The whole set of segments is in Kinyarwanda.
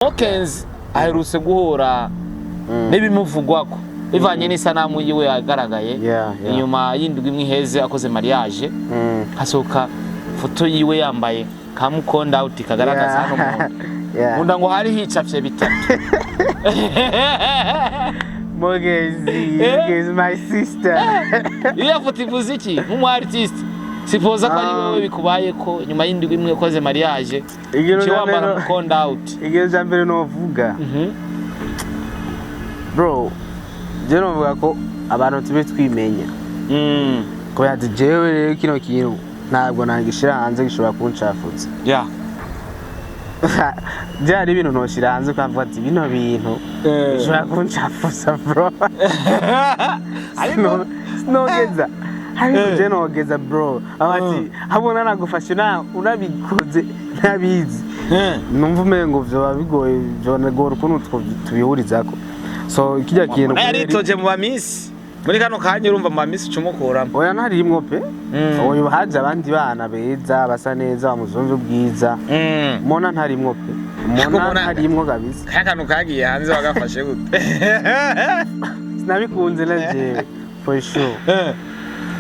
Hawkins aherutse guhura n'ibimuvugwako bivanye n'isanamu yiwe yagaragaye inyuma y'indwi imwe iheze akoze mariage hasoka foto yiwe yambaye kamukonda out kagaragaza hano munda ngo hari hicapye bitatu Mogezi is my sister. Iyo foto ivuze iki nk'umu artist sipoza ko ari wowe bikubaye ko nyuma y'indwi imwe akoze mariage cyo wambara mukonda out igero jambere no vuga bro je no vuga ko abantu tube twimenya ko ya jewe rero kino kintu ntabwo nangishira hanze gishobora kuncafuza byari ibintu noshira hanze kwavuga ati bino bintu bishobora kuncafuza bro ariko nogeza ariko je nogeza bro abati habona nagufashe na unabikoze nabizi numva umengo vyo bigoye byo negora ukuntu tubihurizako so kijya kintu yaritoje mu bamisi muri kano kanya urumva mu bamisi cumukuramo oya ntarimwo pe oyo haje abandi bana beza basa neza bamuzonje ubwiza mona ntarimwo pe mona ntarimwo kabisa kakano kagiye hanze bagafashe gute sinabikunze naje for sure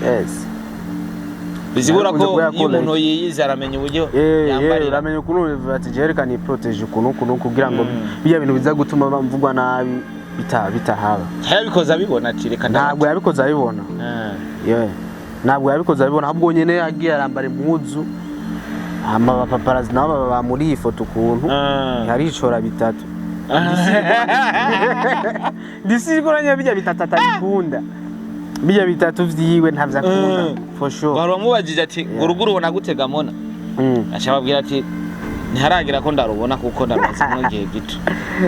yes bizibura ko umuntu yiyiza aramenya uburyo yambarira aramenya ukuntu ati jerekana protege ukuntu kugira ngo biya bintu biza gutuma bamvugwa nabi bitahaba yabikoza bibona ati reka ntabwo yabikoza bibona ntabwo yabikoza bibona ahubwo nyene yagiye arambara impuzu ama paparazzi nabo baba muri iyi foto ukuntu yaricora bitatu disiguranya bijya bitatu atabikunda bijya bitatu vyiwe ntavyakunda for sure baramubajije ati uruguru ubona gutega mona acababwira ati ntiharagira ko ndarubona kuko ndamaze mu gihe gito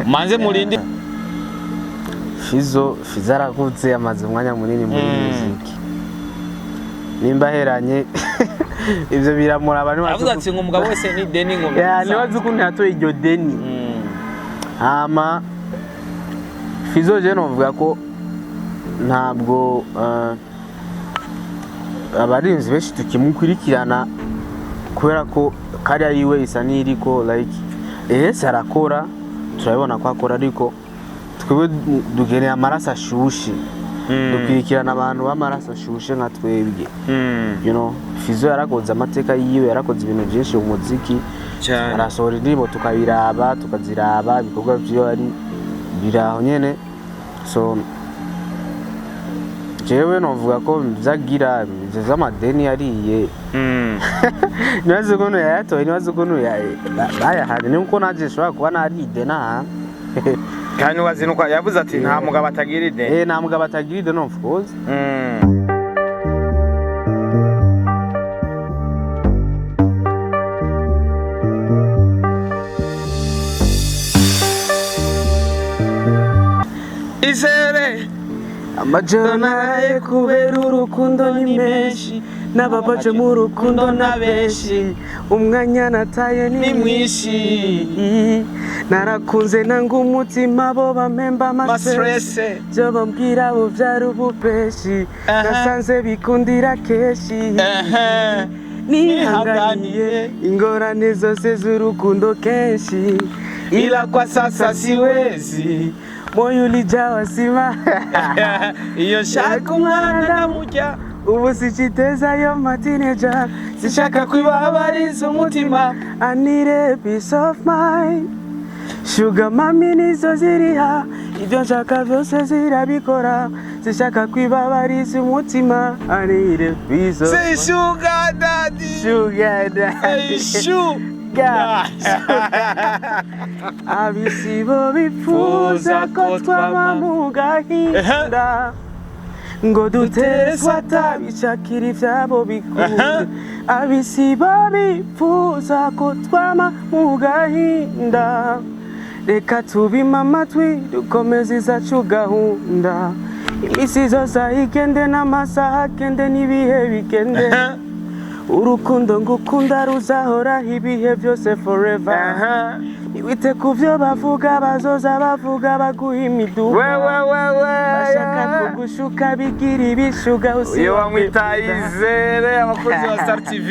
manze murindi Fizo arakuze amaze umwanya munini muri muziki nimba heranye ivyo biramura abantu bavuga ati ngo umugabo wese ni deni ngo nibaze ukuntu yatoye iryo deni ama Fizo je novuga ko ntabwo abarinzi benshi tukimukurikirana kubera ko kari ariwe isa niriko like sarakora turabona ko akora ariko twebwe dukeneye amaraso ashushe dukurikirana abantu b'amaraso ashushe nka twebwe you know Fizo yarakoze amateka yiwe yarakoze ibintu byinshi mu muziki arasohora indirimbo tukabiraba tukaziraba ibikorwa byo ari biraho nyene so jewe novuga ko byagira z'amadeni yariye nazo kono yatoye nazo kono bayahanye nuko naje shobora kuba naride na kandi wazinuka yavuze ati nta mugabo atagira ide nta mugabo atagira ide no of course isere amajana kubera urukundo ni menshi nababaje mu rukundo na benshi umwanya nataye ni mwishi narakunze nanga umutima bo bamemba amastress byo bambwira bo byari ubupeshi nasanze bikundira keshi nihanganiye ingorane zose z'urukundo kenshi ila kwa sasa siwezi moyo ulijawa sima iyo shaka umwana namujya ubu sichiteza yo matineja sishaka kwibabariza umutima I need a peace of mind sugar mami nizo ziriha ibyo nshaka byose zirabikora sishaka kwibabariza umutima I need a peace of mind sugar daddy abisibo bifuza ko twaba mu gahinda ngo dutereswa tabishakira ivyabo bikunde abisibo bifuza ko twaba mu gahinda reka tubima amatwi dukomeze izacu gahunda imisi zose igende n'amasaha agende n'ibihe bigende urukundo ngukunda ruzahora ibihe byose forever niwite kuvyo bavuga bazoza bavuga baguha imiduga bashaka kugushuka bigira ibishuga usiyo wamwita Izere abakozi ba Star TV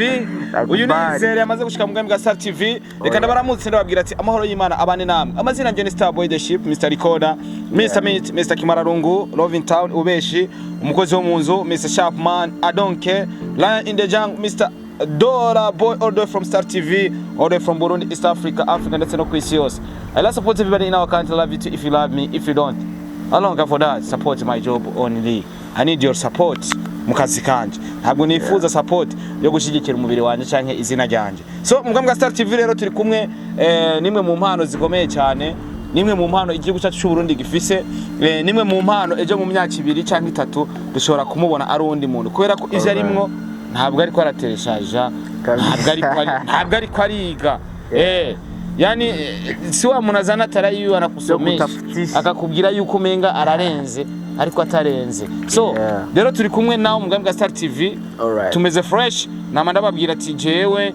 uyu ni Izere yamaze gushika mu bwa Star TV reka ndabaramutse ndababwira ati amahoro y'Imana abane namwe amazina njye ni Starboy the Ship Mr Recorder Mr Meat Mr Kimararungu Loving Town ubeshi umukozi wo munzu Mr Sharpman I don't care Lion in the Jungle Mr Dora Boy all the way from Star TV all the way from Burundi East Africa ndetse no kwisi yose I love support everybody in our country love you too if you love me if you don't I don't care for that support my job only I need your support mukazi kanje ntabwo nifuza support yo gushigikira umubiri wanje canke izina ryanje so mugambwa Star TV rero turi kumwe nimwe mu mpano zikomeye cyane nimwe mu mpano igihugu cyacu cy'u Burundi gifise nimwe mu mpano ejo mu myaka 2 canke 3 dushobora kumubona ari undi muntu kubera ko ivyo arimwo ntabwo ari ko aratereshaja ntabwo ari ko ariga yani si wa munazana tarayiwe anakusomesha akakubwira yuko umenga ararenze ariko atarenze so rero turi kumwe nawo mugambwa Star TV tumeze fresh nama ndababwira ati jewe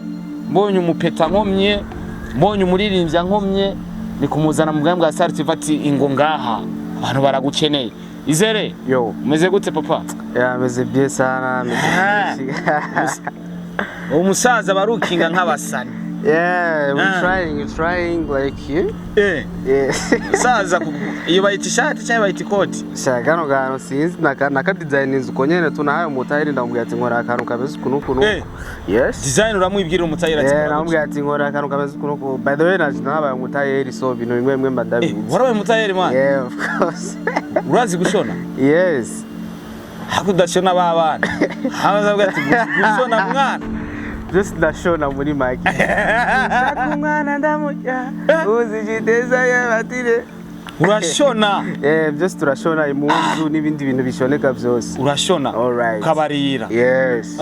mbonye umupeta nkomye mbonye umuririmbya nkomye ni kumuzana mugambwa Star TV ati ingo ngaha abantu baragukeneye Izere umeze gute papa ameze bien sana umusaza barukinga nk'abasani we're trying like you. Saza iyo bayita ishati cyangwa bayita ikoti. Shagano sinzi naka design uko nyene tunahaye umutayiri ndamubwira ati nkora akantu kabeze kunuku. Yes. Design uramwibwira umutayiri ati. Ndamubwira ati nkora akantu kabeze kunuku. By the way nabaye umutayiri so bino bimwe mbadabizi. Warabaye umutayiri man? Yeah, of course. Urazi gushona? Yes. Hakudashona babana. Habazavuga ati gushona mwana. Just ndashona muri mike. Shakumwana ndamujya. Uzijiteza yabatire. Urashona. Just turashona impunzu n'ibindi bintu bishoneka byose. Urashona. Alright. Kabarira. Yes.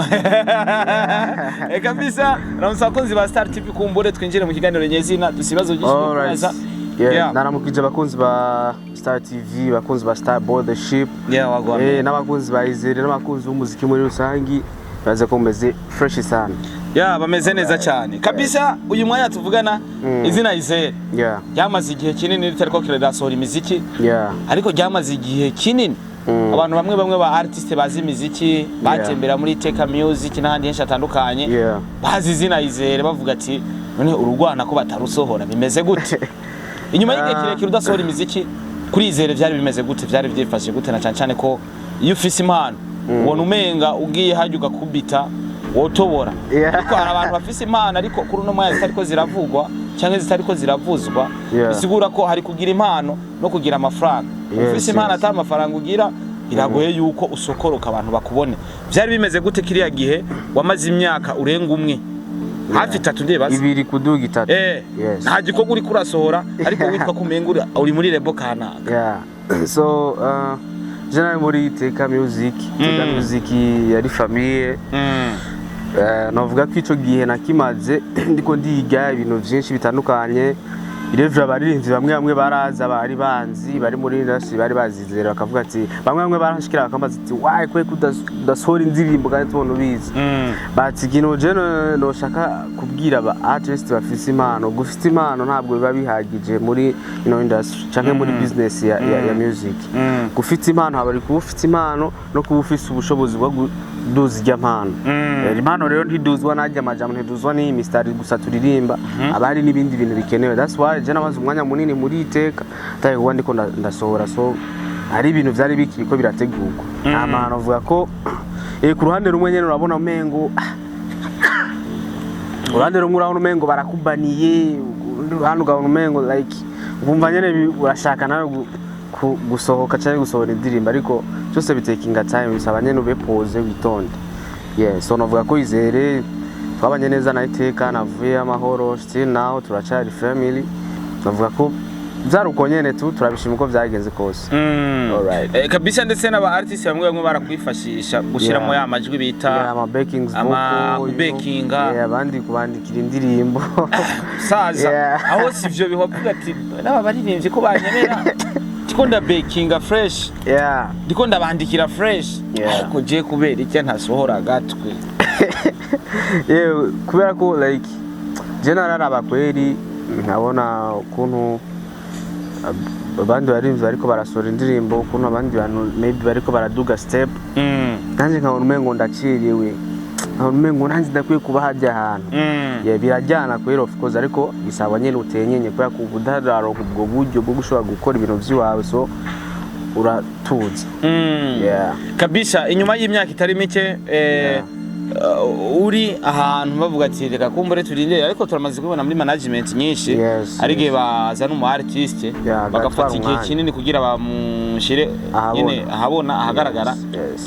Kabisa, ramusakunzi ba Star TV kumbure twinjire mu kiganiro nyezina dusibazo byinshi. Naramukije abakunzi ba Star TV, abakunzi ba Starboy the Ship. Wagwa. N'abakunzi ba Izere n'abakunzi b'umuziki muri rusangi. Baze komeze fresh sana. Bameze neza cyane. Kabisa uyu mwanya tuvugana izina Izere. Yamaze igihe kinini ritariko kiradasohora imiziki. Ariko ryamaze igihe kinini. Abantu bamwe ba artiste bazi imiziki, batembera muri Teka Music n'ahandi henshi atandukanye. Bazi izina Izere bavuga ati none urugwana ko batarusohora bimeze gute? Inyuma y'igihe kirekire udasohora imiziki kuri Izere byari bimeze gute? Byari byifashe gute na cyane ko iyo ufise impano ubona umenga ugiye hajya ugakubita wotobora ariko hari abantu bafise impano ariko kuri uno mwanya zitariko ziravugwa cyangwa zitariko ziravuzwa bisigura ko hari kugira impano no kugira amafaranga ufise impano atari amafaranga ugira iragoye yuko usokoroka abantu bakubone byari bimeze gute kiriya gihe wamaze imyaka urenga umwe hafi 3 ndibaza 2 kuduga 3 nta gikorwa uri kurasohora ariko witwa kumengura uri muri Rebo kanaka so General muri Teka Music yari famille navuga ko ico gihe nakimaze ndiko ndiga ibintu byinshi bitandukanye irevra baririnzi bamwe baraza bari banzi bari muri industry bari bazizera bakavuga ati bamwe barashikira bakamaze ati why kwe kudasohora indirimbo kandi tubona ubizi bati kino je no shaka kubwira aba artist bafise impano gufite impano ntabwo biba bihagije muri industry canke muri business ya music gufite impano habari kubufite impano no kubufise ubushobozi bwo duzi ry'ampano impano rero ntiduzwa najya amajambo ntiduzwa ni Mr gusa turirimba abari n'ibindi bintu bikenewe that's why je namaze umwanya munini muri Iteka taye kuba ndiko ndasohora so hari ibintu byari bikiko birategurwa amano avuga ko ku ruhande rumwe nyene urabona umengo urande rumwe urabona umengo barakubaniye uruhande ugabona umengo like umva nyene urashaka nawe gusohoka cyangwa gusohora indirimbo ariko cyose bitakinga time bisaba nyene ube pose witonde so navuga ko Izere twabanye neza na Iteka navuye amahoro still now turacari family navuga ko byaruko nyene turabishima uko byagenze kose alright kabisa ndetse n'aba artist bamwe barakwifashisha gushiramo ya majwi bita ama backings bakinga abandi kubandikira indirimbo saza aho sivyo bihovuga ati naba baririmbye ko banyemera ndikunda bakinga fresh ndikunda bandikira fresh ko je kubera iki ntasohora gatwe kubera ko like general abakweri nkabona ukuntu abandi barimvye ariko barasora indirimbo ukuntu abandi bantu maybe bariko baraduga step kandi nkabona umengo ndaciriwe umengo nanzi ndakwiye kuba hajya ahantu birajyana kwera of course ariko bisaba nyene utenyenye kwa kubudararo ubwo buryo bwo gushobora gukora ibintu by'iwawe so uratuza kabisa. Inyuma y'imyaka itari mike uri ahantu bavuga ati reka kumbure turindire, ariko turamaze kubona muri management nyinshi ari gihe bazana umu artiste bagafata igihe kinini kugira bamushire nyine ahabona ahagaragara,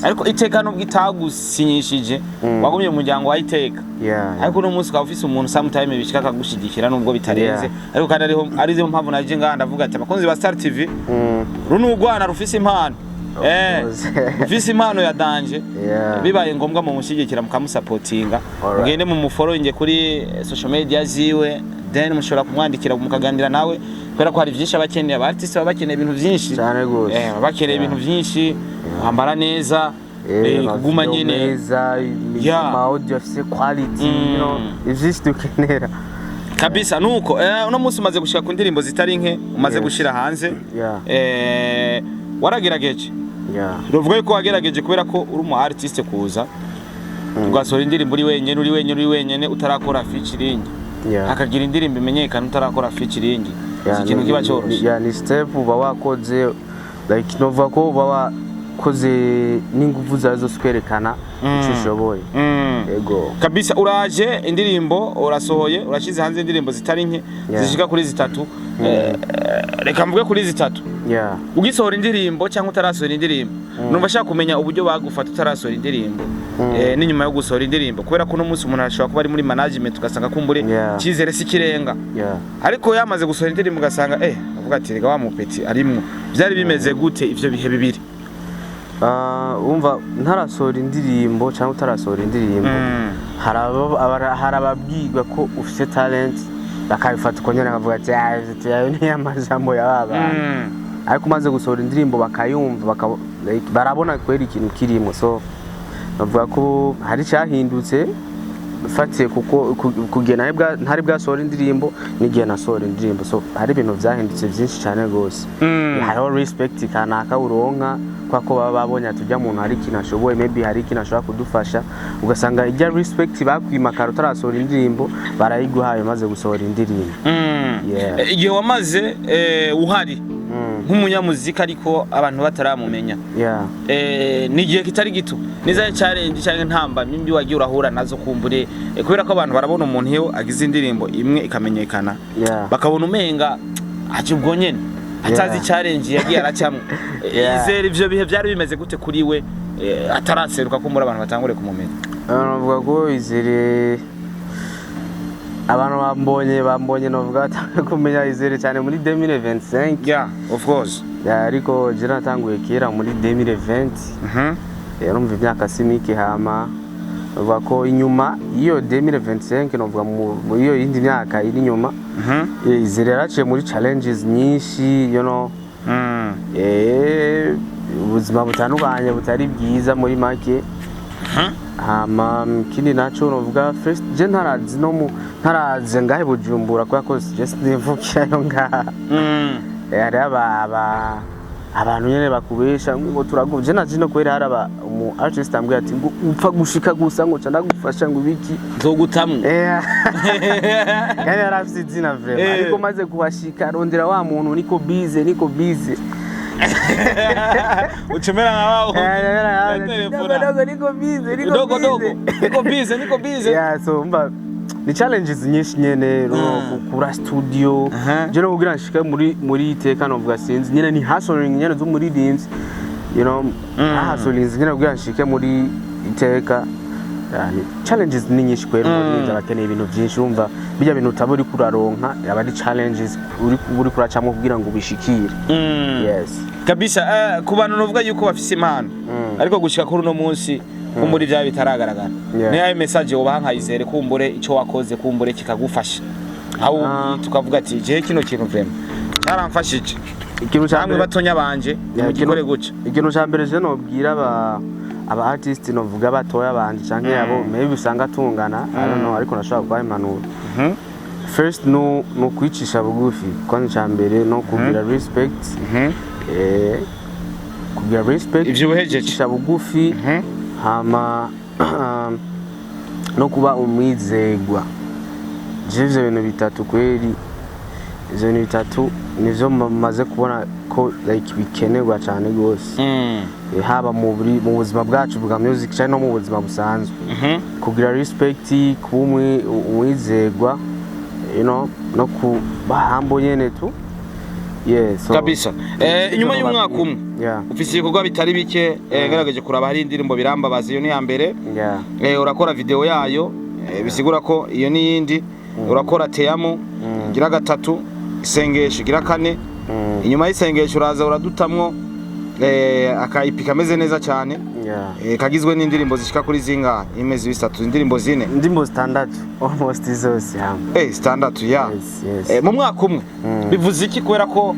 ariko iteka nubwo itagusinyishije wagumye mu muryango wa Iteka, ariko no munsi ukaba ufise umuntu sometime bishika akagushigikira nubwo bitarenze, ariko kandi arizo mpamvu naje nganda ndavuga ati abakunzi ba Star TV runugwana rufise impano ufise impano ya danje bibaye ngombwa mu mushigikira mukamusapotinga, mugende mu mufollowinge kuri social media ziwe, then mushobora kumwandikira mukaganira nawe, kubera ko hari byinshi abakeneye, aba artiste baba bakeneye ibintu byinshi cyane gose, bakeneye ibintu byinshi, kwambara neza, kuguma nyine neza, audio afise quality, you know, ivyinshi dukenera kabisa. Nuko uno munsi umaze gushika ku ndirimbo zitari nke umaze gushira hanze, waragerageje Ruvuga ko wagerageje kubera ko uri umu artiste kuza ugasora indirimbo uri wenyene utarakora featuring, hakagira indirimbo imenyekana utarakora featuring, ikintu kiba cyoroshye. Ni step uba wakoze, like novuga ko uba wakoze n'ingufu zazo kwerekana icyo ushoboye. Yego kabisa. Uraje indirimbo urasohoye, urashize hanze indirimbo zitari nke zishika kuri 3, reka mvuge kuri 3. Ugisohora indirimbo cyangwa utarasohora indirimbo, numva shaka kumenya uburyo bagufata utarasohora indirimbo n'inyuma yo gusohora indirimbo, kubera ko no munsi umuntu ashobora kuba ari muri management ugasanga kumbure cyizere sikirenga, ariko yamaze gusohora indirimbo ugasanga avuga ati rega wa mupeti arimwo. Byari bimeze gute ivyo bihe bibiri? Umva ntarasohora indirimbo cyangwa utarasohora indirimbo, harababwirwa ko ufite talent bakabifata uko nyene akavuga ati ayo ni amajambo y'ababa, ariko umaze gusohora indirimbo bakayumva barabona kwera ikintu kirimo, so bavuga ko hari cyahindutse fatiye kuko kugena ntari bwasohora indirimbo n'igihe nasohora indirimbo, so hari ibintu byahindutse byinshi cyane gose. Hariho respect kanaka uronka kwa ko baba babonye tujya muntu hari ikintu ashoboye, maybe hari ikintu ashobora kudufasha, ugasanga ijya respect bakwimaka utarasohora indirimbo barayiguhaye maze gusohora indirimbo. Igihe wamaze uhari nk'umunyamuzika ariko abantu bataramumenya, nigihe kitari gito niza challenge cyangwa ntamba mimbi wagiye urahura nazo kumbure, kubera ko abantu barabona umuntu iyo agize indirimbo imwe ikamenyekana bakabona umenga aje ubwo nyene atazi challenge yagiye aracamwe. Izere ivyo bihe byari bimeze gute kuri we ataraseruka kumbura abantu batangure kumumenya? Navuga ko Izere abantu bambonye novuga kumenya Izere cyane muri 2025. Of course. Ariko je natanguye kera muri 2020. Yarumva imyaka simike hama bavuga ko inyuma iyo 2025 novuga mu iyo yindi myaka iri nyuma Izere yaraciye muri challenges nyinshi, you know, ubuzima butandukanye butari bwiza muri make. Hama kindi naco novuga first je ntaraze ngahe Bujumbura kwa ko just nevukirayo ngaha. Ari abantu nyene bakubesha ngo turaguje naje no kwera haraba umu artist ambwiye ati ngo upfa gushika gusa ngo cyanda gufasha ngo biki nzogutamwe. Kandi arafite izina vraiment, ariko maze kuhashika rondera wa muntu niko busy uchemera na wao niko busy. So mba ni challenges nyinshi nyene kura studio je no kugira nshika muri Iteka novuga sinzi nyene ni hustling nyene zo muri Dims, you know, hustling nyene kugira nshike muri Iteka. Challenges ni nyinshi kwera muri abakeneye ibintu byinshi, umva bijya bintu utaburi kuraronka abari challenges uri kuracamo kugira ngo ubishikire. Kabisa. Ku bantu novuga yuko bafise impano ariko gushika kuri no munsi kumbure bya bitaragaragara, ni ayo message ubaha nka Izere kumbure ico wakoze kumbure kikagufasha aho tukavuga ati je kino kintu vraiment cyaramfashije ikintu cyamwe batonya banje mugikore guca. Ikintu cyambere je nobwira aba artist novuga batoya banje canke yabo maybe usanga tungana, I don't know, ariko nashaka kwa impanuro. First no kwicisha bugufi kwa cyambere no kugira respect. Kugira respect ivyo uhejeje bugufi hama no kuba umwizegwa. Ivyo bintu bitatu kweri, ivyo bintu bitatu nivyo maze kubona ko like bikenerwa cyane gose. Haba mu buzima bwacu bwa music cyane no mu buzima busanzwe. Kugira respect, kuba umwizegwa, you know, no kubahambo nyene tu. Yes. Kabisa. Inyuma y'umwaka umwe. Ufise ibikorwa bitari bike, ngarageje kuraba hari indirimbo birambabaza iyo ni ya mbere. Urakora video yayo, bisigura ko iyo ni yindi. Urakora Teamo, gira gatatu, isengesho gira kane. Inyuma y'isengesho uraza uradutamwo akayipi kameze neza cyane. Kagizwe n'indirimbo zishika kuri zinga imezi bisatu, indirimbo zine. Indirimbo standard almost zose hamwe. Standard ya. Mu mwaka umwe bivuze iki kwera ko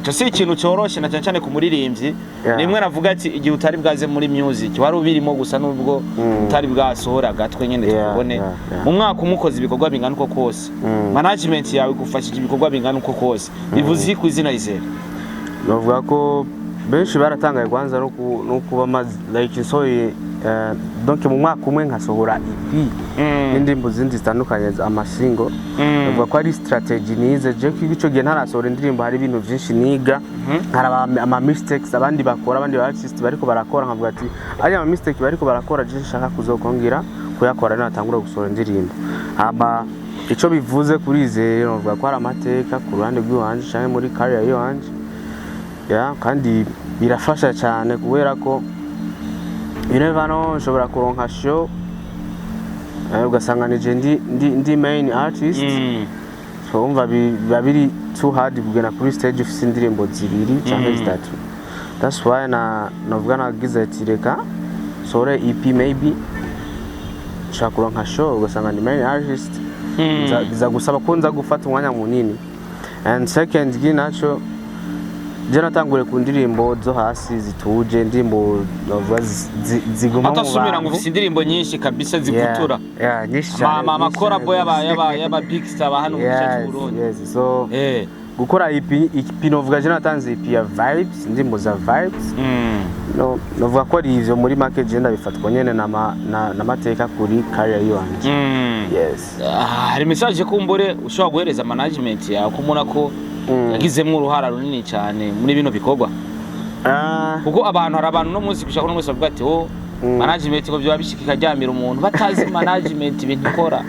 cyo si ikintu cyoroshe na cyane ku muririmbyi. Nimwe navuga ati igihe utari bwaze muri music wari ubirimo gusa nubwo utari bwasohora gatwe nyene tubone. Mu mwaka umukoze ibikorwa bingana uko kose. Management yawe gufashije ibikorwa bingana uko kose. Bivuze iki kwizina Izere? Novuga ko benshi baratangaye kwanza no kuba like donc mu mwaka umwe nkasohora EP n'indirimbo zindi zitandukanye amasingo. Novuga ko ari strategy nize je kwico gihe ntarasohora indirimbo hari ibintu byinshi niga, haraba ama mistakes abandi bakora, abandi artist bariko barakora, nkavuga ati ari ama mistake bariko barakora je nshaka kuzokongera kuyakora natangura gusohora indirimbo. Aba ico bivuze kuri Izere novuga ko ari amateka ku ruhande rw'iwanje cyane muri career yanje. Kandi birafasha cyane kubera ko nshobora kuronka show ugasanga nije ndi main artist, so umva biri too hard kugena kuri stage ufite indirimbo zibiri cyangwa zitatu. That's why navuga nagize ati reka sore EP maybe nshaka kuronka show ugasanga ndi main artist, biza gusaba ko nza gufata umwanya munini. And second ginacho jana tangure ku ndirimbo zo hasi zituje, indirimbo ziguma mu atasumira ngo ufite indirimbo nyinshi kabisa zigutura. Nyinshi cyane. Amakora boy yaba big star hano mu cyacu Burundi. Yes, so gukora EP novuga jana tanze EP ya vibes, indirimbo za vibes. No novuga ko ari ivyo muri market genda bifatwa nyene na mateka kuri career yanje. Yes. Hari message kumbure ushobora guhereza management yawe kumuna ko yagizemo uruhara runini cyane muri bino bikorwa. Kuko hari abantu no munsi gushaka no mwese bavuga ati management ko byo bishikika ryamira umuntu batazi management ibintu ikora.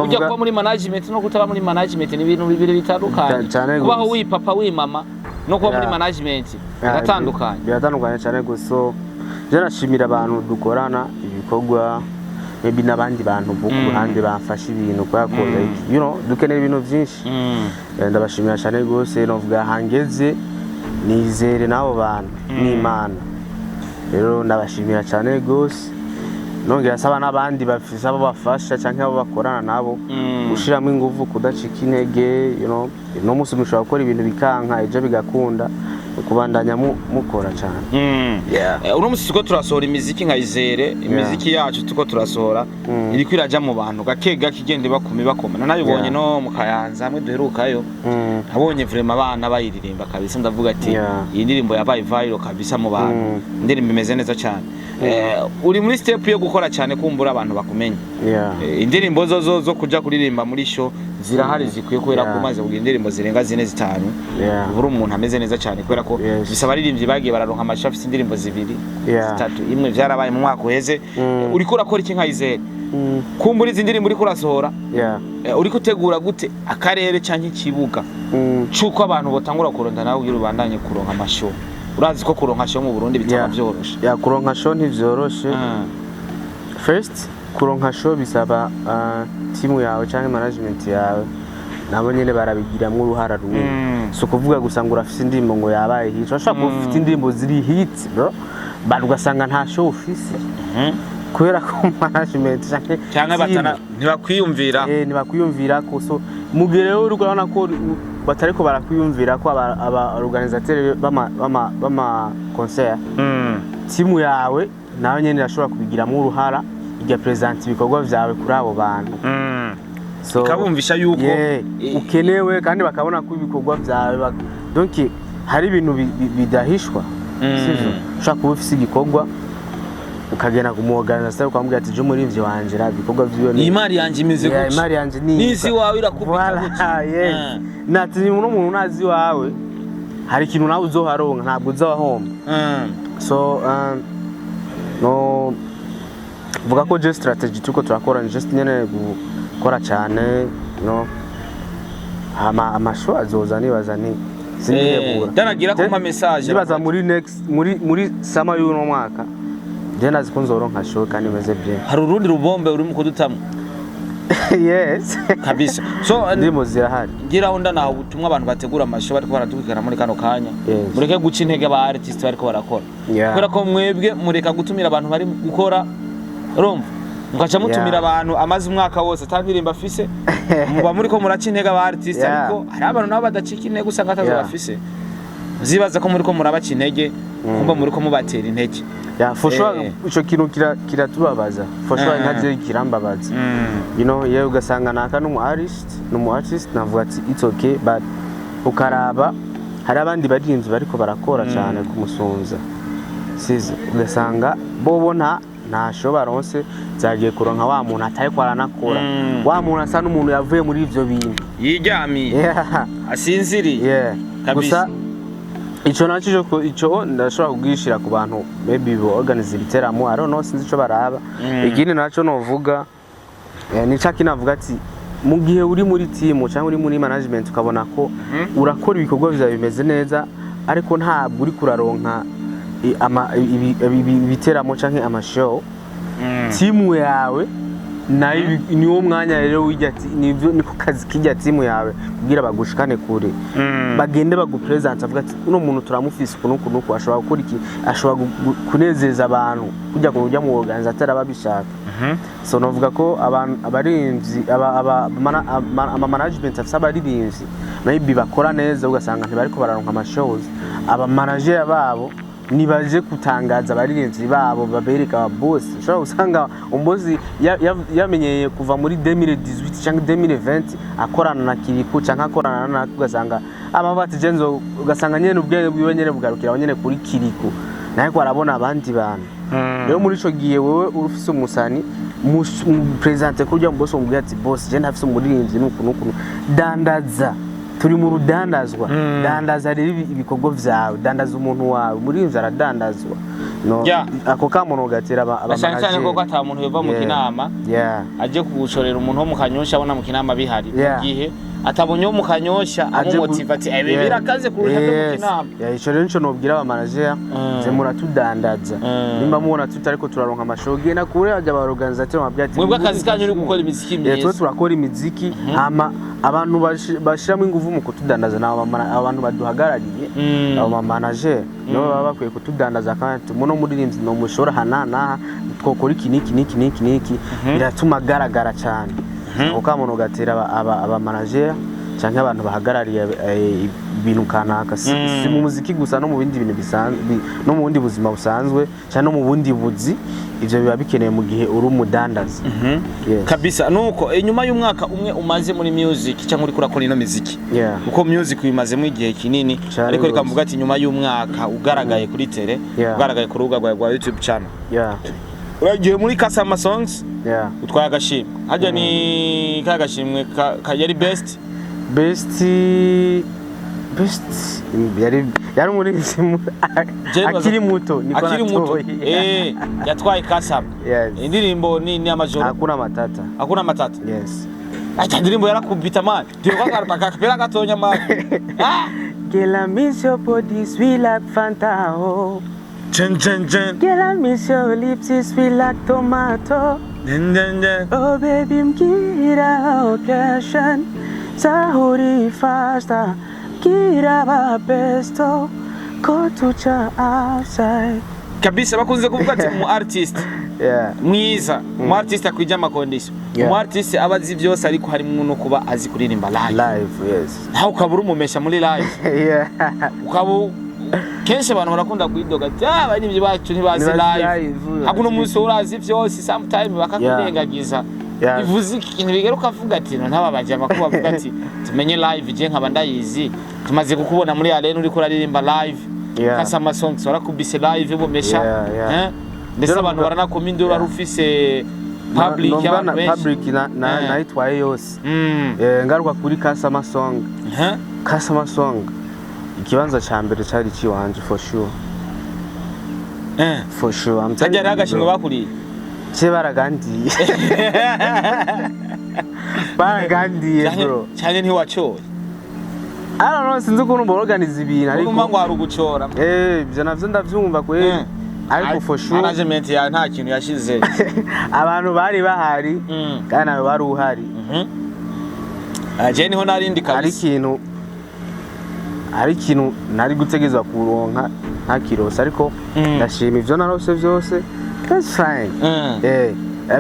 Ujya kuba muri management no kutaba muri management ni ibintu bibiri bitandukanye. Kubaho wipapa wimama no kuba muri management biratandukanye cyane guso. Je nashimira abantu dukorana ibikorwa, maybe nabandi bantu bo ku ruhande bafashe ibintu kwa ko like you know dukenera ibintu byinshi. Ndabashimira cyane gose novuga hangeze nizere nabo bantu n'Imana. Rero ndabashimira cyane gose, nongera saba nabandi bafise abo bafasha cyangwa abo bakorana nabo ushiramo ingufu kudacika intege, you know no musumisha gukora ibintu bikanka ejo bigakunda kubandanya mukora cyane. Uno musi tuko turasohora imiziki nka Izere, imiziki yacu tuko turasohora iri kwiraja mu bantu gakega kigende bakoma nayibonye no mu Kayanza hamwe duherukayo. Abonye vraiment abana bayiririmba kabisa, ndavuga ati iyi ndirimbo yabaye viral kabisa mu bantu, indirimbo imeze neza cyane. Uri muri step yo gukora cyane kumbura abantu bakumenye. Indirimbo zo kuja kuririmba muri show zirahari zikwiye kubera ko maze kugira indirimbo zirenga 4-5. Buri umuntu ameze neza cyane kubera ko bisaba aririmbyi bagiye bararonka amashafi indirimbo zibiri zitatu, imwe byarabaye mu mwaka uheze. Uri kurakora iki nka Izere? Kumbura izi ndirimbo uri kurasohora uri gutegura gute akarere cyangwa ikibuga cyuko abantu botangura kuronda nawe ugira ubandanye kuronka amashow? Urazi ko kuronka show mu Burundi bitaba byoroshe. Kuronka show ntivyoroshe. First kuronka show bisaba team yawe cyangwa management yawe nabo nyene barabigiramwe uruhara runini. So kuvuga gusa ngo urafite indirimbo ngo yabaye hit, urashaka ufite indirimbo ziri hit bro, bari ugasanga nta show ufise kubera ko management cyangwa batana ntibakwiyumvira ntibakwiyumvira ko. So mugere rero urabona ko batariko barakwiyumvira ko aba organisateur bama concert team yawe nawe nyene irashobora kubigiramo uruhara iga present ibikorwa vyawe kuri abo bantu. So kabumvisha yuko ukenewe kandi bakabona ko ibikorwa vyawe donc hari ibintu bidahishwa. Sivyo ushaka kuba ufise igikorwa ukagenda kumuorganiza ukamubwira ati je umurivyi wanje rabikorwa vyiwe ni imari yanje imeze gutya imari yanje ni nisi wawe irakubita gutya nati ni umuntu nazi wawe hari ikintu nawe uzoharonka ntabwo uzabahomba so no vuga ko je strategy tuko turakora ni just nyene gukora cyane no amasho azoza nibaza ni sinigebura danagira ko message nibaza muri next muri sama y'uno mwaka je nazi ko nzoronka show kandi meze bien hari urundi rubombe uri mu kudutamwe yes kabisa so ndimo zirahari gira onda naho ubutumwa abantu bategura amasho bariko baradukikana muri kano kanya mureke guca intege aba artist bariko barakora kubera ko mwebwe mureka gutumira abantu bari gukora urumva mukaca mutumira abantu amaze umwaka wose atandirimba afise muba muri ko muraca intege aba artist ariko hari abantu nabo badacika intege usanga atazo bafise zibaza ko muri ko murabaca intege kumba muri ko mubatera intege for sure ico kintu kiratubabaza for sure nkaje kirambabaza you know yewe ugasanga naka no artist navuga ati it's okay but ukaraba hari abandi barinzi bariko barakora cyane kumusunza size ugasanga bobona ntasho baronse zagiye kuronka wa muntu ataye kwaranakora wa muntu asa n'umuntu yavuye muri ivyo bintu yijyamiye asinziriye gusa ico naco ico ndashobora kugishira ku bantu maybe bo organize ibiteramo I don't know sinzi ico baraba igini naco novuga ni caki navuga ati mu gihe uri muri team cyangwa uri muri management ukabona ko urakora ibikorwa byawe bimeze neza ariko ntabwo uri kuraronka ibiteramo cyangwa amashow team yawe nayo niwo mwanya rero wijya ati niko kazi kijya team yawe kugira bagushikane kure bagende bagupresent avuga ati uno muntu turamufise kunuko ashobora gukora iki ashobora kunezeza abantu kujya kujya mu organizateur ababishaka so novuga ko abantu abarinzi aba management afisa abarinzi maybe bakora neza ugasanga ntibariko bararonka amashows aba manager babo nibaje kutangaza abarinzi babo babereka aba boss ushobora usanga umbozi yamenyeye kuva muri 2018 cyangwa 2020 akorana na Kiriko cyangwa akorana na ugasanga abavati genzo ugasanga nyene ubwenge bwiwe nyene bugarukira nyene kuri Kiriko naye ko arabona abandi bantu rero muri ico gihe wewe urufise umusani mu presenter kurya boss umubwira ati boss je ndafise umurinzi nuko dandaza turi mu rudandazwa dandaza rero ibikorwa vyawe dandaza umuntu wawe muri aradandazwa no ako kamuntu gatera abashaka cyane ko ata muntu yova mu kinama aje kugushorera umuntu wo mu Kanyosha abona mu kinama bihari igihe atabonye mu Kanyosha amumotivate birakaze kurusha mu kinama ico rero nico nobwira aba manager ze muratudandaza nimba mubona tutariko turaronka amashoge na kure ajya aba organisateur mabwati mwebwe akazi kanyu uri gukora imiziki myiza twe turakora imiziki hama abantu bashiramo ingufu mu kutudandaza na abantu baduhagarariye aba manager no baba bakwiye kutudandaza kandi muno muririmvyi no mushora hanana twokora iki niki biratuma garagara cyane ukamuntu gatera aba manager cyangwa abantu bahagarariye ibintu kanaka si mu muziki gusa no mu bindi bintu bisanzwe no mu bundi buzima busanzwe cyangwa no mu bundi buzi ivyo biba bikeneye mu gihe uri umudandaza kabisa nuko inyuma y'umwaka umwe umaze muri music cyangwa uri kurakora ino muziki uko music bimazemo igihe kinini ariko rikavuga ati nyuma y'umwaka ugaragaye kuri tele ugaragaye ku rubuga rwa YouTube channel uragiye muri Kasama Songs utwaye agashimwe hajya ni kagashimwe yari best yari muri akiri muto niko natoye yatwaye Kasama indirimbo ni amajoro hakuna matata yes acha ndirimbo yarakubita man ndio kwaka kapera gatonya man Girl, I miss your body sweet like Fanta. Girl, I miss your lips sweet like tomato. Oh baby, mkira occasion Sahuri faster Kira babesto Go to cha outside kabisa bakunze kuvuga ati mu artist mwiza mu artist akwijya amakondisho mu artist abazi byose ariko harimo no kuba azi kuririmba live naho ukabura umumesha muri live ukabu kenshi abantu barakunda kwidoga ati abaririmbyi bacu ntibazi live hakuno umunsi urazi byose sometime bakakurengagiza bivuze ikintu bigeruka avuga ati ntababaje amakuru avuga ati tumenye live je nkaba ndayizi tumaze kukubona muri arena uri kuraririmba live Kasama Songs warakubise live bumesha ndetse abantu baranakoma induru ari ufise public y'abantu benshi public naitwaye yose ngaruka kuri customer song customer song ikibanza ca mbere cari ciwanje for sure for sure amtajya ragashimwe bakuriye cye baragandiye baragandiye bro cyane ntiwacoye I don't know sinzi ukuntu organize ibintu ariko ngo hari ugucora ibyo navyo ndavyumva kwe ariko for sure management ya nta kintu yashize abantu bari bahari kandi nawe bari uhari je niho narindi kabisa ari ikintu nari gutegezwa kuronka nta kirose ariko ndashima ivyo narose vyose that's fine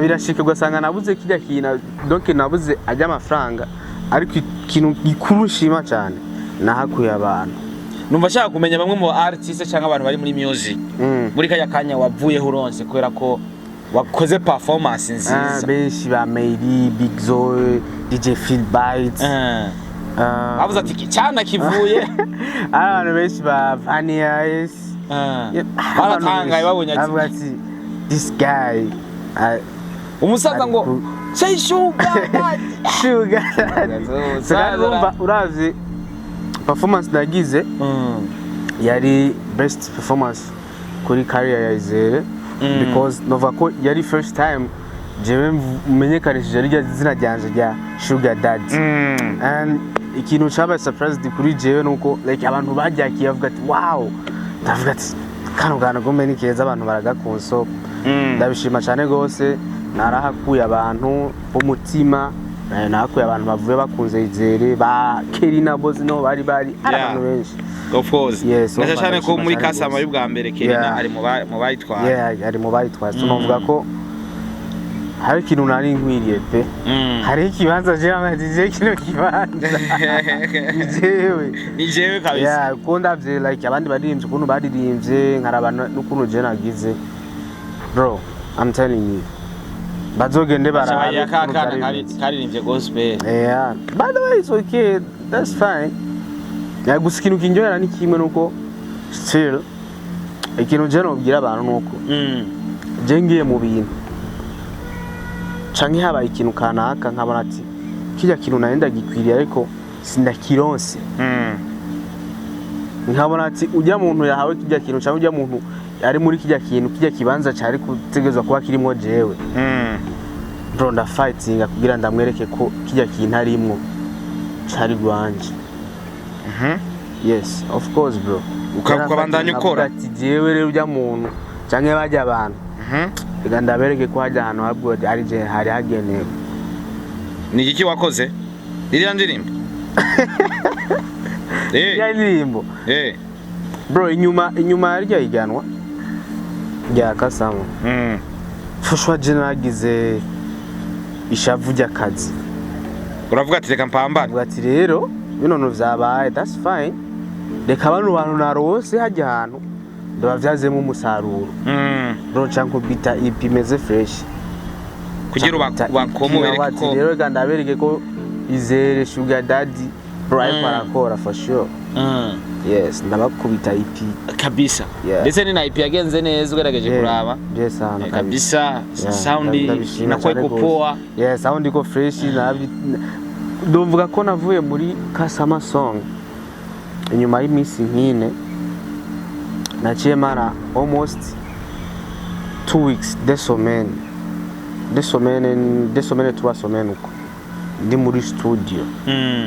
birashika ugasanga nabuze kijya kintu donc nabuze ajya amafaranga ariko ikintu gikuru shima cyane nahakuye abantu numva shaka kumenya bamwe mu artiste cyangwa abantu bari muri music muri kaya kanya wavuyeho uronse kubera ko wakoze performance nziza benshi ba Meiri Big Zoe DJ Phil Bites avuze ati cyana kivuye abantu benshi ba Vanias baratangaye babonye ati this guy umusaza ngo say sugar sugar urazi performance nagize yari best performance kuri career ya Izere because nova ko yari first time jewe menyekanisha rya zina ryanje rya Sugar Daddy and ikintu cyaba surprised kuri jewe nuko like abantu bajyakiye bavuga ati wow ndavuga ati kano gana gome ni keza abantu baragakunso ndabishima cyane gose narahakuye abantu umutima nahakuye abantu bavuye bakunze Izere ba Kerina Bozino bari abantu benshi of course cyane ko muri kasama y'ubwa mbere Kerina ari mu bayitwara ari mu bayitwara tunovuga ko hari ikintu nari nkwiriye pe hari ikibanza je amajije kino kibanza ni jewe kabisa ko ndavye like abandi baririmbye ukuntu baririmbye nkarabana n'ukuntu je nagize bro I'm telling you bazogende barara karirimbye gospel by the way it's okay that's fine gusa ikintu kinjohera ni kimwe nuko still ikintu je nobwira abantu nuko je ngiye mu bintu canke haba ikintu kanaka nkabona ati kijya kintu naenda gikwiriye ariko sindakironse nkabona ati ujya muntu yahawe kijya kintu cyangwa ujya muntu ari muri kijya kintu kijya kibanza cyari kutegezwa kuba kirimo jewe bro nda fighting kugira ndamwereke ko kijya kintu arimwo cyari gwanje yes of course bro ukabandanya ukora ati jewe rero ujya muntu canke bajya abantu ndabereke ko hajya ahantu habwo ari je hari hagenewe ni iki wakoze iriya ndirimbo ya ndirimbo bro inyuma yarya iganwa ya kasamo fushwa nagize ishavu ry'akazi uravuga ati reka mpambane uvuga ati rero bino no vyabaye that's fine reka abantu narose hajya ahantu ndabavyazemo umusaruro bro chanko bita ipimeze fresh kugira bakomere ko rero ganda bereke ko Izere Sugar Daddy bro arakora for sure yes ndabakubita IP kabisa ndetse ni na IP yagenze neza ugerageje kuraba kabisa sound inakuwa iko poa sound iko fresh ndumvuga ko navuye muri Kasama Song inyuma y'imisi nkine naciye mara almost 2 weeks de semaine 3 semaines uko ndi muri studio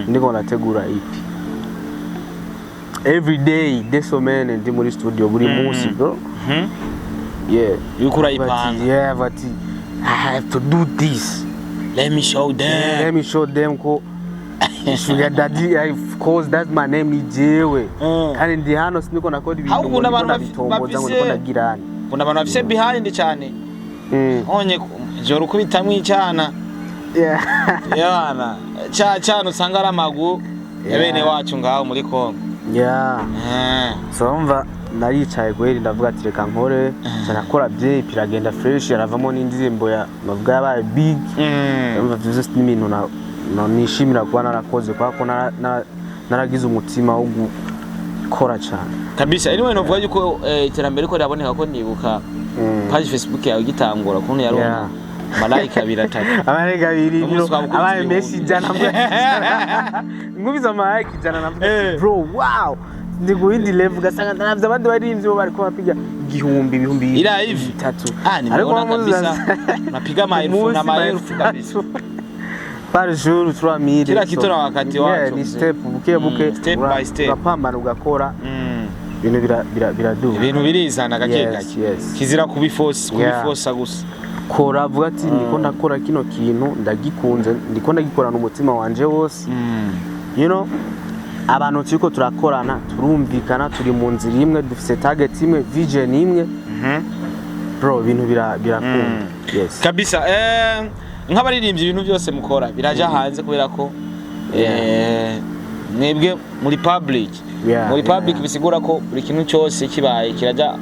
ndiko nategura EP every day de semaine ndi muri studio buri munsi bro yukura ipanga but I have to do this let me show them ko Sugar Daddy of course that's my name ni jewe kandi ndi hano siniko nakora ibintu ngo nabitomboza ngo ndiko ndagirana kuna abantu bafise behind cyane onye joro kubitamwe cyana yana cyane usanga ari amagu yabene wacu ngaho muri Kongo so mva naricaye gweri ndavuga ati reka nkore nakora bye piragenda fresh yaravamo n'indirimbo ya mavuga yabaye big mva vyose n'ibintu no nishimira kuba narakoze kwa ko naragize umutima wo kora cyane kabisa. Anyway novuga yuko iterambere ko raboneka ko nibuka page Facebook yawe gitangura kuntu yaronka malaika 2-3 amarega 2 abaye Messi jana ngubiza malaika jana navuga bro wow ndi guhindi level gasanga navyo abandi barimvye bo bariko bapiga ibihumbi ira hivi 3 ariko kabisa napiga maelfu kabisa par jour 3000 kila kitu na wakati wake ni step buke step by step urapambana ugakora ibintu biraduha ibintu birizana gake kizira kubifosa gusa kora vuga ati ndiko ndakora kino kintu ndagikunze ndiko ndagikorana umutima wanje wose you know abantu turiko turakorana turumvikana turi mu nzira imwe dufite target imwe vision imwe bro ibintu birakunda yes kabisa nk'abaririmbye ibintu byose mukora biraja hanze kubera ko mwebwe muri public bisigura ko buri kintu cyose kibaye kiraja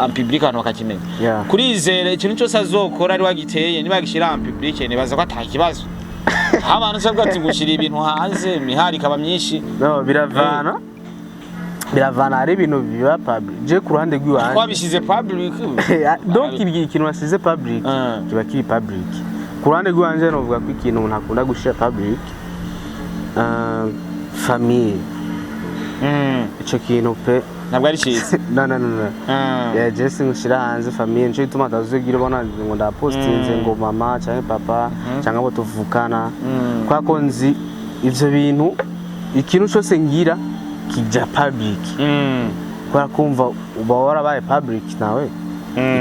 en public abantu bakakimenya kurizera ikintu cyose azokora ari wagiteye nibagishira en public nibaza ko atakibazo abantu sabwa ati gushira ibintu hanze imihari kaba myinshi no biravana ari ibintu biba public je ku ruhande rw'iwanje twabishize public donc ikintu wasize public kiba kiri public ku ruhande rw'iwanje no vuga ko ikintu umuntu akunda gushira public famille ico kintu pe ntabwo ari cyiza no ya Jesse ngushira hanze famille nco ituma tazugira ubona ngo ndapostinze ngo mama cyangwa papa cyangwa abo tuvukana kwa ko nzi ivyo bintu ikintu cyose ngira kijya public kwa kumva uba warabaye public nawe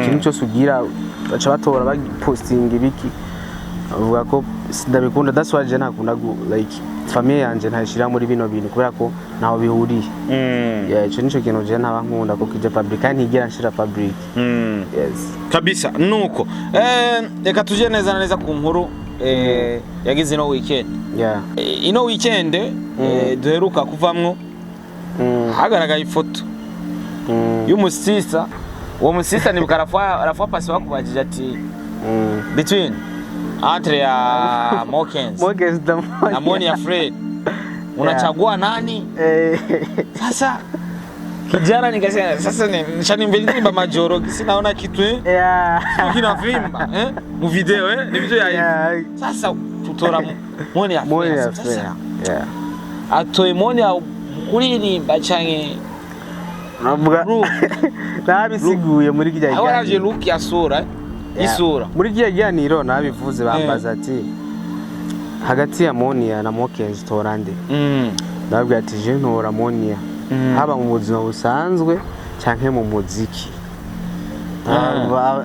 ikintu cyose ugira baca batora bapostinga ibiki avuga ko ndabikunda that's why je nakunda like famille yanje ntashira muri bino bintu kubera ko naho bihuriye ico nico kintu je ntaba nkunda ko kije public kandi ntigera nshira public yes kabisa nuko reka tuje neza ku nkuru yagize ino weekend ino weekend duheruka kuvamwo hagaragaye ifoto y'umusista uwo musista ni bukarafa pasi wakubajije ati between entre ya Mokens na Monia Fred unachagua nani? Sasa kijana nikasema sasa nishanimvelimba majoro sinaona kitu kina vimba mu video ni video ya sasa tutora Monia Fred atoye Monia kuririmba canke navuga nabisiguye muri kijya gihe aho look ya sura isura muri gihe gihaniro nabivuze bambaza ati hagati ya Monia na Mokens torande nababwira ati je ntora Monia haba mu buzima busanzwe canke mu muziki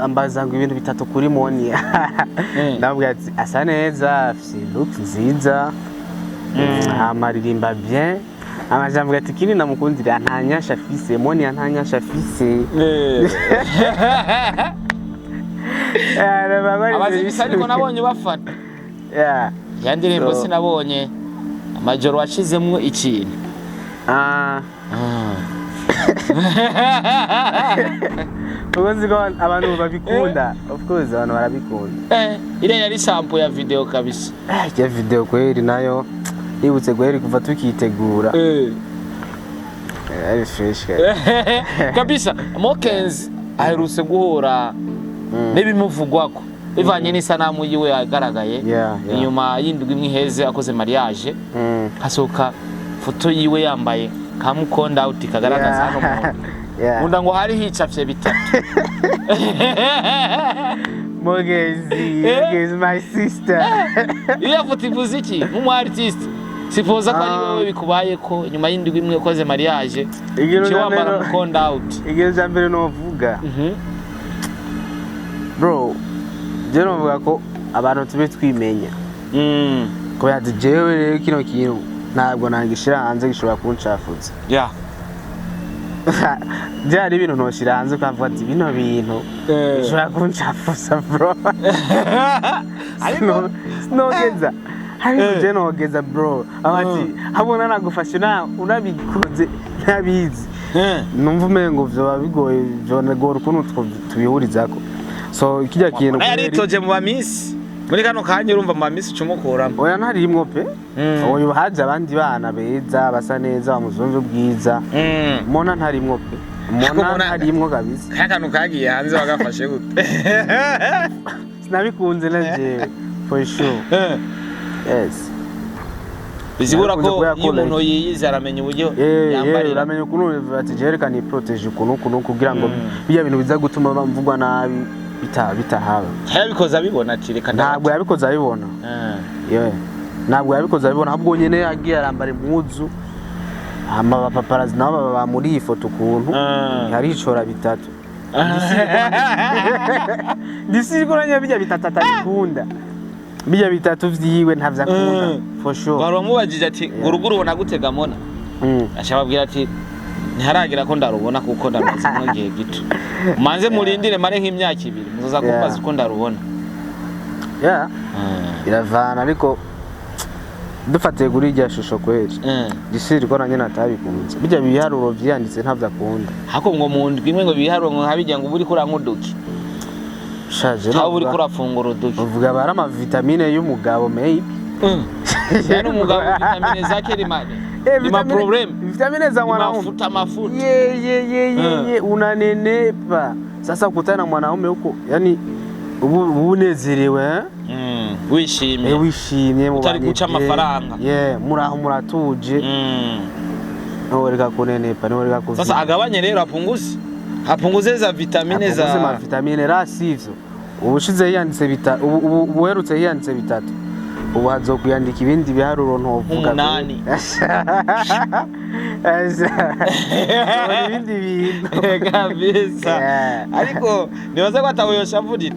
ambaza ngo ibintu bitatu kuri Monia nababwira ati asa neza afite look nziza amaririmba bien amajambo ati kini namukundira ntanyasha fise Monia ntanyasha fise abazi bisa ariko nabonye bafata yandirimbo sinabonye amajoro washizemwo ikintu ubuzi ko abantu babikunda of course abantu barabikunda ile yari sample ya video kabisa ya video kweli nayo ibutse kweli kuva tukitegura ari fresh kabisa Mokens aherutse guhura n'ibimuvugwako bivanye n'isanamu yiwe yagaragaye inyuma y'indwi imwe iheze akoze mariage hasoka foto yiwe yambaye kamukonda out kagaragaza hano munda ngo hari hicafye bitatu Mogezi is my sister iyo foto ivuze iki nk'umu artist sipoza ko ari wowe bikubaye ko nyuma y'indwi imwe akoze mariage cyo wambara mukonda out igero jambere no vuga bro je no vuga ko abantu tube twimenya ko yajewe rero kino kintu ntabwo nangishira hanze gishobora kuncafuza byari ibintu ntoshira hanze kwavuga ati bino bintu bishobora kuncafuza bro ariko nogeza ariko je nogeza bro abati habona nagufashe na unabikoze ntabizi numva umengo vyo bigoye vyo negora ukuntu tubihurizako so kijya kintu ari toje mu bamisi muri kano kanya urumva mamisi cumukuramo oya ntarimwo pe oyo haje abandi bana beza basa neza bamuzunze ubwiza mona ntarimwo pe mona ntarimwo kabisa kakanu kagiye hanze bagafashe gute sinabikunze naje for sure yes bizibura ko iyo umuntu yiyize aramenya uburyo yambaye uramenya ukuntu ati jerekana iprotege ukuntu kugira ngo biya bintu biza gutuma bamvugwa nabi bitahaba yabikoze abibona ati reka ntabwo yabikoze abibona ntabwo yabikoze abibona ahubwo nyene yagiye arambara impuzu ama paparazi nabo bamuri iyi foto ukuntu hari icora bitatu disirikoranya bijya bitatu atabikunda bijya bitatu vyiwe ntavyakunda for sure baromubajije ati uruguru ubona gutega mona ashababwira ati ntiharagira ko ndarubona kuko ndamaze mu gihe gito manze murindire mare nk'imyaka 2 muzoza kumbaza uko ndarubona iravana ariko dufatiye kuri irya shusho kweri gisiri ko nanye natabikunze bijya biharuro vyanditse ntavyakunda hako ngo mu ndwi imwe ngo biharuro ngo habijya ngo buri kura nkuduki shaje no buri kurafungura uduki uvuga bara ama vitamine y'umugabo maybe yani umugabo vitamine zake rimane Lima problem vitamine za mwanaume mafuta ye unanenepa sasa kukutana mwanaume huko yani ubunezerewe wishimye utari guca amafaranga muraho muratuje ntoreka kunenepa ntoreka kuzi sasa agabanye rero apunguze za vitamine za vitamine rasivyo ubushize yanditse ubuherutse yanditse bitatu ubu hazokuyandika ibindi biharuro ntovuga 8 ibindi bintu kabisa ariko nibaze ko atawuyosha vudita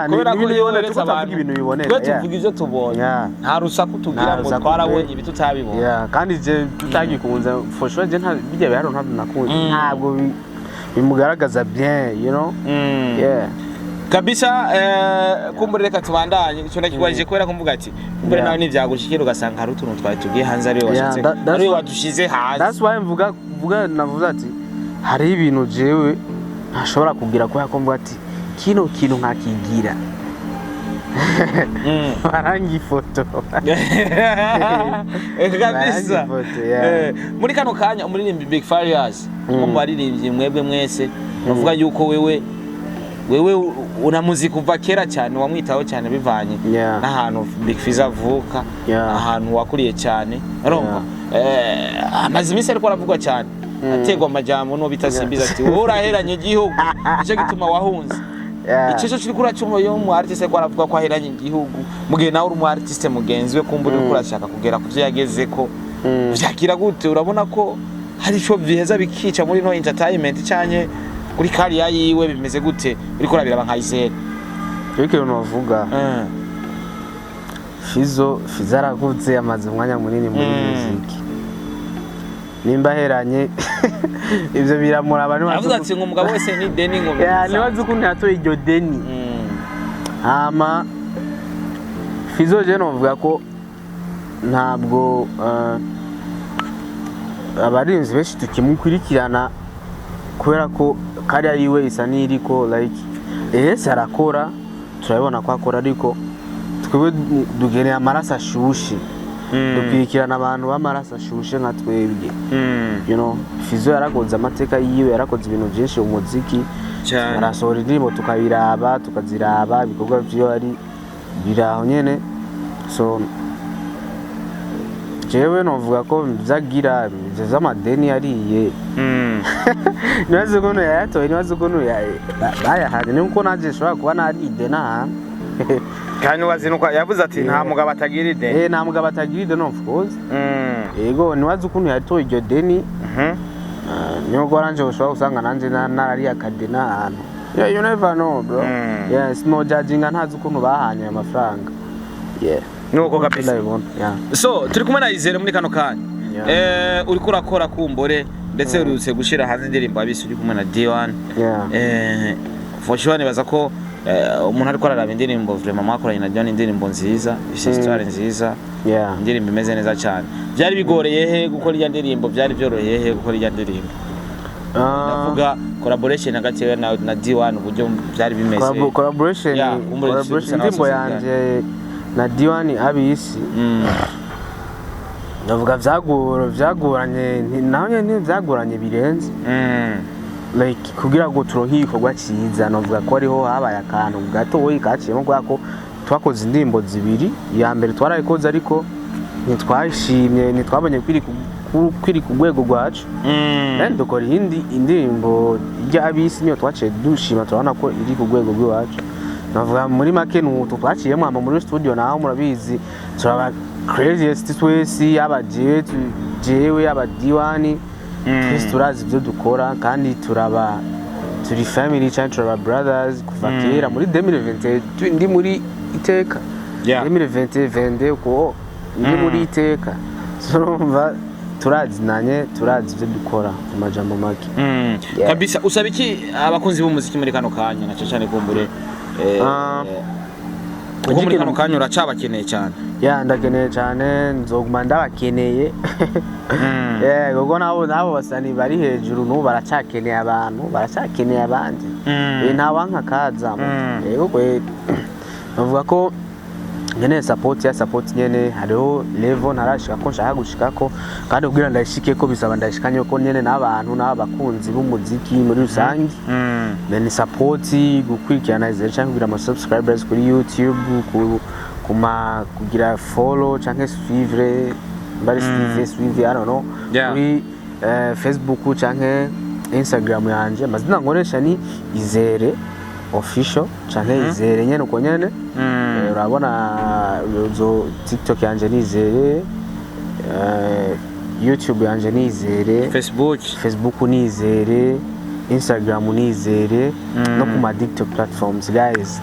kubera ko yibonetse abantu ibintu biboneka tuvuga ivyo tubonye nta rusaku tugira ngo twarabonye ibi tutabibonye kandi je tutagikunze for sure je nta bijya biharuro ntabwo nakunze ntabwo bimugaragaza bien you know kabisa kumbure reka tubandanye ico ndakigwaje kwera kumvuga ati kumbure nawe nivyagushikira ugasanga hari utuntu twari tugiye hanze ari washatse ari wadushize hanze that's why mvuga navuze ati hari ibintu jewe ntashobora kugira ko yakomvuga ati kino kintu nkakigira barangi foto kabisa muri kano kanya umuririmbi Big Farious mu baririmbyi mwebwe mwese bavuga yuko wewe una muziki uva kera cyane wamwitaho cyane bivanye n'ahantu Big Fizzo avuka ahantu wakuriye cyane urumva amazi mise ariko aravugwa cyane ategwa amajambo no bitasimbiza ati uraheranye igihugu ico gituma wahunze ico kiri kura cyo mu artiste ko aravuga ko aheranye igihugu mugihe nawe uri mu artiste mugenzi we kumbura uko urashaka kugera ku byo yageze ko vyakira gute urabona ko hari ico biheza bikica muri no entertainment cyanye kuri kariya yiwe bimeze gute uriko urabiraba nka Isere Eke unavuga Fizzo arakutse amaze umwanya munini muri muziki nimba heranye ivyo biramura abantu bavuga ati ngo umugabo wese ni deni ngo nibaze ukuntu yatoye iryo deni hama Fizzo je novuga ko ntabwo abarinzi benshi tukimukurikirana kubera ko kariya yiwe isa niriko like arakora turabona ko akora ariko twebwe dugeneye amaraso ashushe dukwikirana abantu b'amaraso ashushe nka twebwe you know Fizzo yarakoze amateka yiwe yarakoze ibintu byinshi mu muziki arasohora indirimbo tukabiraba tukaziraba ibikorwa byo ari biraho nyene so jewe novuga ko byagira z'amadeni yariye nibaze ukuntu yayatoye nibaze ukuntu bayahanye nuko naje shobora kuba nari idena kandi wazinuka yavuze ati nta mugabo atagira ideni nta mugabo atagira ideni of course yego nibaze ukuntu yatoye iryo deni niyo goranje ushobora usanga nanje narari akadena ahantu you never know bro yes no judging ntazi ukuntu bahanye amafaranga nuko kapisa so turi kumwe na Isere muri kano kanya uriko urakora kumbore ndetse urutse gushira hanze indirimbo abisi uri kumwe na D1 for sure nibaza ko umuntu ariko araraba indirimbo vraiment mwakoranye na D1 indirimbo nziza histoire nziza indirimbo imeze neza cyane byari bigoreye he gukora iya ndirimbo byari byoroheye he gukora iya ndirimbo ndavuga collaboration hagati yawe na D1 uburyo byari bimeze collaboration indirimbo yanje na D1 abisi ndavuga vyagoranye naho nyene vyagoranye birenze like kugira ngo turohe igikorwa cyiza navuga ko ariho habaye akantu gatoyi kaciyemo kwako twakoze indirimbo zibiri ya mbere twarayikoze ariko ntitwashimye ntitwabonye kwiri ku rwego rwacu dukora indirimbo y'abisi niyo twaciye dushima turabona ko iri ku rwego rw'iwacu navuga muri make n'utu twaciyemo hama muri studio naho murabizi turaba craziest twese jewe aba D1 twese turazi ibyo dukora kandi turi family cyangwa turaba brothers kuva kera muri 2020 ndi muri iteka 2020 uko ndi muri iteka urumva turazinanye turazi ibyo dukora mu majambo make kabisa. Usaba iki abakunzi b'umuziki muri kano kanya na cyane kumbure kuko muri kano kanya uracabakeneye cyane? Ndakeneye cyane nzoguma ndabakeneye kuko nabo basani bari hejuru n'ubu baracakeneye abantu baracakeneye abandi nta wanka kaza bavuga ko nkeneye support nyene hariho level ntarashika ko nshaka gushikako kandi ubwira ndashike ko bisaba ndashikanye ko nyene n'abantu n'abakunzi b'umuziki muri rusangi then support gukurikirana izo cyangwa kugira ama subscribers kuri YouTube kugira follow cyangwa suivre bari suivre I don't know kuri Facebook cyangwa Instagram yanje amazina nkoresha ni Izere official cyangwa Izere nyene uko nyene urabona zo TikTok yanje ni Izere YouTube yanje ni Izere Facebook ni Izere Instagram ni Izere no ku ma TikTok platforms guys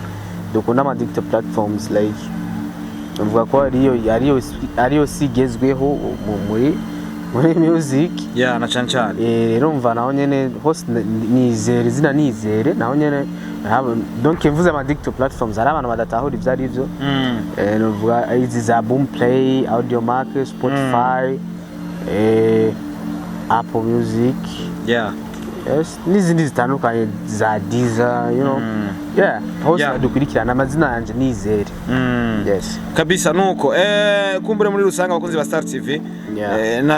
dukunda ama TikTok platforms like uvuga ko ariyo sigezweho muri music na cyane rero mva naho nyene host ni Izere zina ni Izere naho nyene donc mvuze ama TikTok platforms hari abantu badatahura ivyo ari byo uvuga izi za Boomplay, Audiomack, Spotify, Apple Music n'izindi zitandukanye za Deezer you know hose dukurikirana amazina yanje ni Izere kabisa. Nuko kumbure muri rusanga abakunzi ba Star TV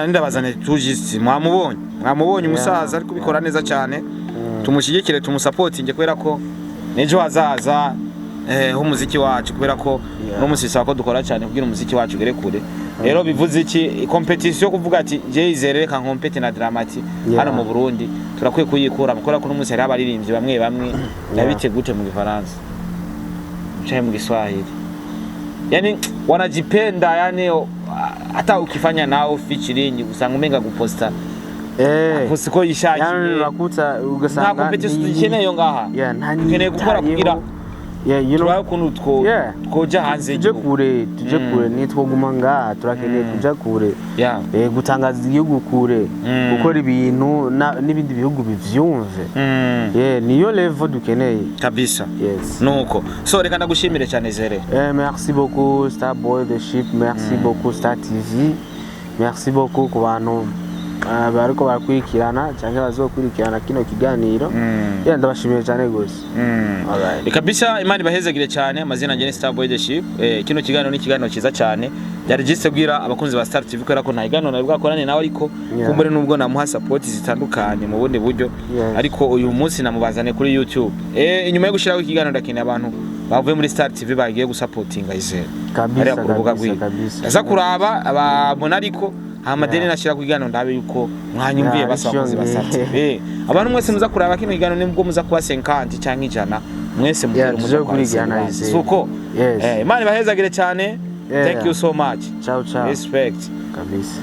ndabazane tujisi mwamubonye umusaza ari kubikora neza cyane tumushyigikire tumusupportinge kubera ko nejo hazaza umuziki wacu kubera ko no musisa ko dukora cyane kugira umuziki wacu gere kure. Rero bivuze iki competition kuvuga ati je Izere ka compete na Dramati hano mu Burundi turakwiye kuyikura mukora ko n'umunsi hari abaririmbyi bamwe nabite gute mu Gifaransa cyaye mu Giswahili yani wanajipenda yani hata ukifanya nao featuring usanga umenga guposta ko yishakiye yani urakuta ugasanga nta competition dukeneye ngaha nkeneye gukora kugira ukuntu twoja hanze tuje kure nitwoguma ngaha turakeneye kuja kure gutangaza igihugu kure gukora ibintu n'ibindi bihugu bivyumve niyo level dukeneye kabisa. Nuko so reka ndagushimire cyane Izere. Merci beaucoup Star Boy The Ship, merci beaucoup Star TV, merci beaucoup ku bantu bariko barakurikirana cyangwa bazokurikirana kino kiganiro ndabashimiye cyane gose kabisa. Imana bahezagire cyane. Amazina njye ni Star Boy The Ship. Kino kiganiro ni kiganiro cyiza cyane yarigise bwira abakunzi ba Star TV kubera ko nta kiganiro nari bwakorane nawe ariko kumbure nubwo namuha support zitandukanye mu bundi buryo ariko uyu munsi namubazane kuri YouTube. Inyuma yo gushiraho ikiganiro ndakeneye abantu bavuye muri Star TV bagiye gusupportinga Izere kabisa aza kuraba ababona ariko amadeni nashira kwigano ndabe yuko mwanyumviye basakoze basatse abantu mwese muza kuraba kino igano nibwo muza kuba 50 cyangwa 100 mwese mugire muza kurigana suko Imana bahezagire cyane. Thank you so much. Ciao respect kabisa.